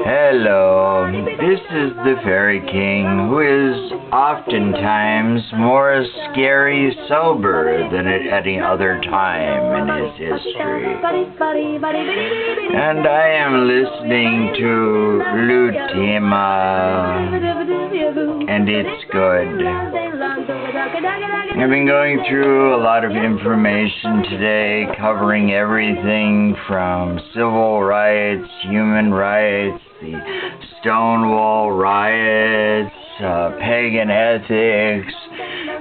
Hello, this is the Fairy King, who is oftentimes more scary sober than at any other time in his history. And I am listening to Lutima, and it's good. I've been going through a lot of information today, covering everything from civil rights, human rights, the Stonewall riots, pagan ethics,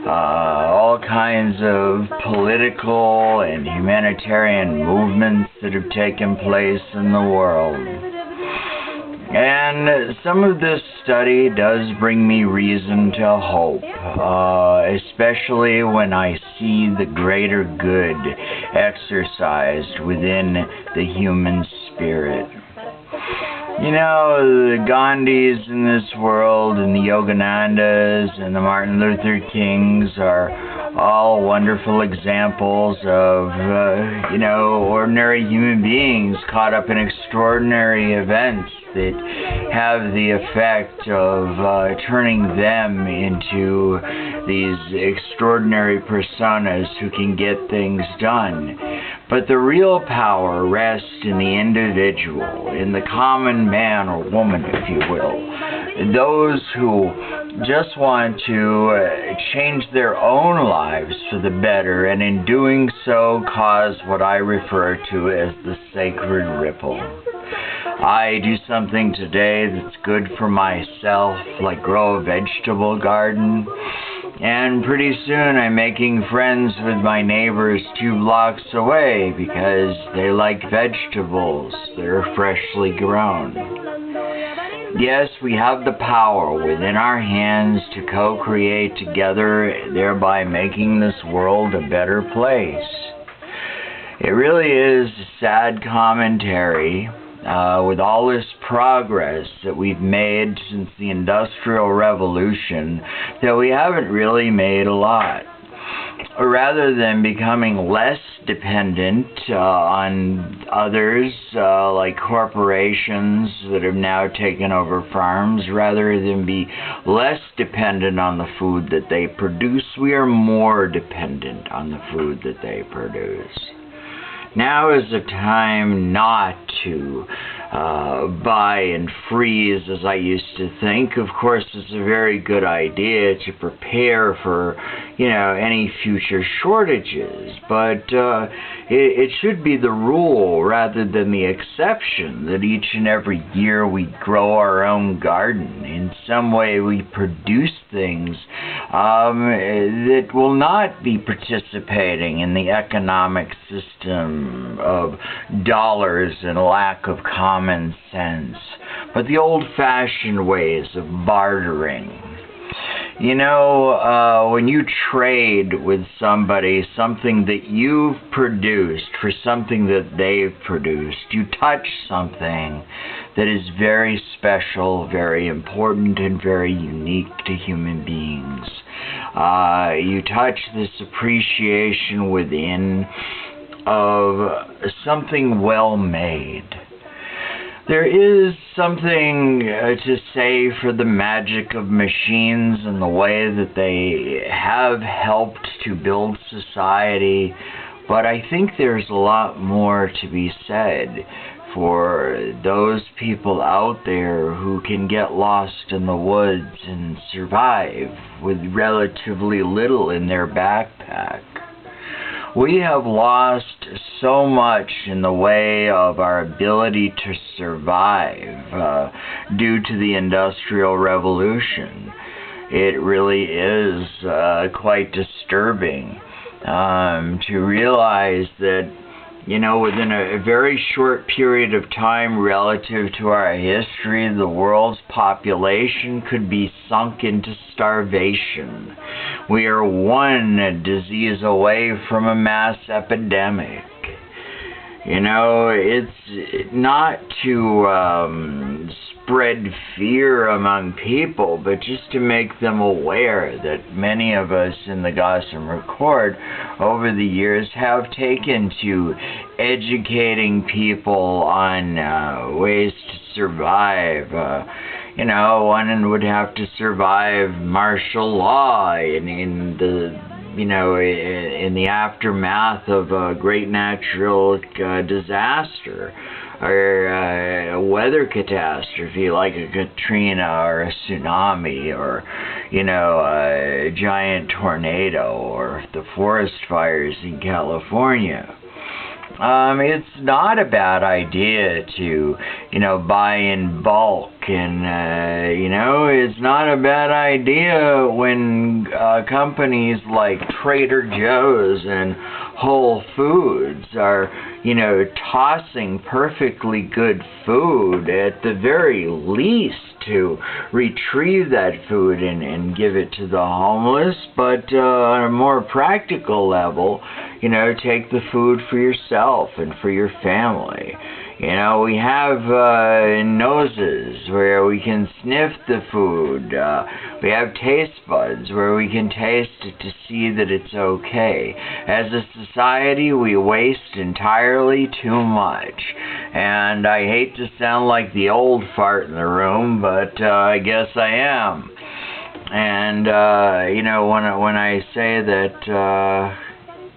all kinds of political and humanitarian movements that have taken place in the world. And some of this study does bring me reason to hope, especially when I see the greater good exercised within the human spirit. You know, the Gandhis in this world, and the Yoganandas, and the Martin Luther Kings are all wonderful examples of, ordinary human beings caught up in extraordinary events that have the effect of turning them into these extraordinary personas who can get things done. But the real power rests in the individual, in the common man or woman, if you will. Those who just want to change their own lives for the better, and in doing so cause what I refer to as the sacred ripple. I do something today that's good for myself, like grow a vegetable garden. And pretty soon I'm making friends with my neighbors 2 blocks away because they like vegetables that are freshly grown. Yes, we have the power within our hands to co-create together, thereby making this world a better place. It really is a sad commentary. With all this progress that we've made since the Industrial Revolution, that we haven't really made a lot. Rather than becoming less dependent on others, like corporations that have now taken over farms, rather than be less dependent on the food that they produce, we are more dependent on the food that they produce. Now is the time not to buy and freeze as I used to think. Of course, it's a very good idea to prepare for, any future shortages. But it should be the rule rather than the exception that each and every year we grow our own garden. In some way we produce things that will not be participating in the economic system of dollars and lack of common sense, but the old-fashioned ways of bartering. When you trade with somebody something that you've produced for something that they've produced, you touch something that is very special, very important, and very unique to human beings. You touch this appreciation within of something well made. There is something to say for the magic of machines and the way that they have helped to build society, but I think there's a lot more to be said for those people out there who can get lost in the woods and survive with relatively little in their backpack. We have lost so much in the way of our ability to survive due to the Industrial Revolution. It really is quite disturbing to realize that, within a very short period of time relative to our history, the world's population could be sunk into starvation. We are one disease away from a mass epidemic. It's not to spread fear among people, but just to make them aware that many of us in the Gotham Record over the years have taken to educating people on ways to survive. One would have to survive martial law in the aftermath of a great natural disaster, or a weather catastrophe like a Katrina or a tsunami, or a giant tornado, or the forest fires in California. It's not a bad idea to, buy in bulk, and, it's not a bad idea when companies like Trader Joe's and Whole Foods are, tossing perfectly good food, at the very least, to retrieve that food and give it to the homeless, but on a more practical level, take the food for yourself and for your family. We have noses where we can sniff the food. We have taste buds where we can taste it to see that it's okay. As a society, we waste entirely too much. And I hate to sound like the old fart in the room, but I guess I am. And, when I say that,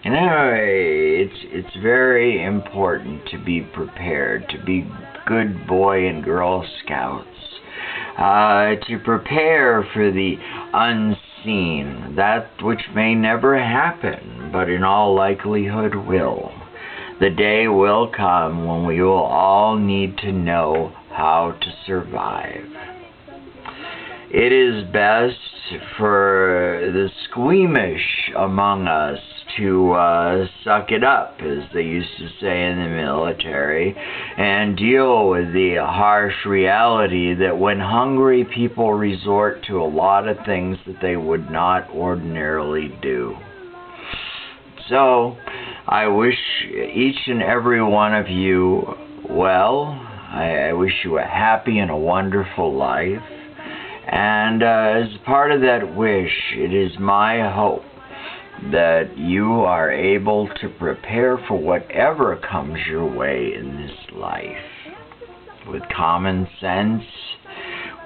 it's very important to be prepared, to be good boy and girl scouts, to prepare for the unseen, that which may never happen, but in all likelihood will. The day will come when we will all need to know how to survive. It is best for the squeamish among us to suck it up, as they used to say in the military, and deal with the harsh reality that when hungry, people resort to a lot of things that they would not ordinarily do. So, I wish each and every one of you well. I wish you a happy and a wonderful life. And as part of that wish, it is my hope that you are able to prepare for whatever comes your way in this life, with common sense,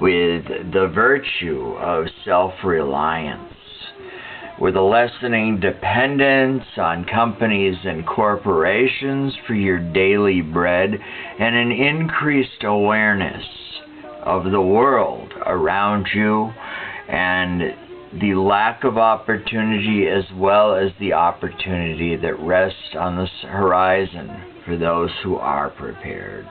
with the virtue of self-reliance, with a lessening dependence on companies and corporations for your daily bread, and an increased awareness of the world around you and the lack of opportunity, as well as the opportunity that rests on the horizon for those who are prepared.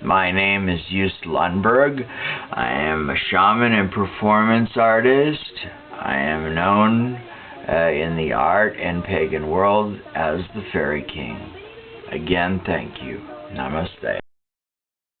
My name is Just Lundberg. I am a shaman and performance artist. I am known in the art and pagan world as the Fairy King. Again, thank you. Namaste.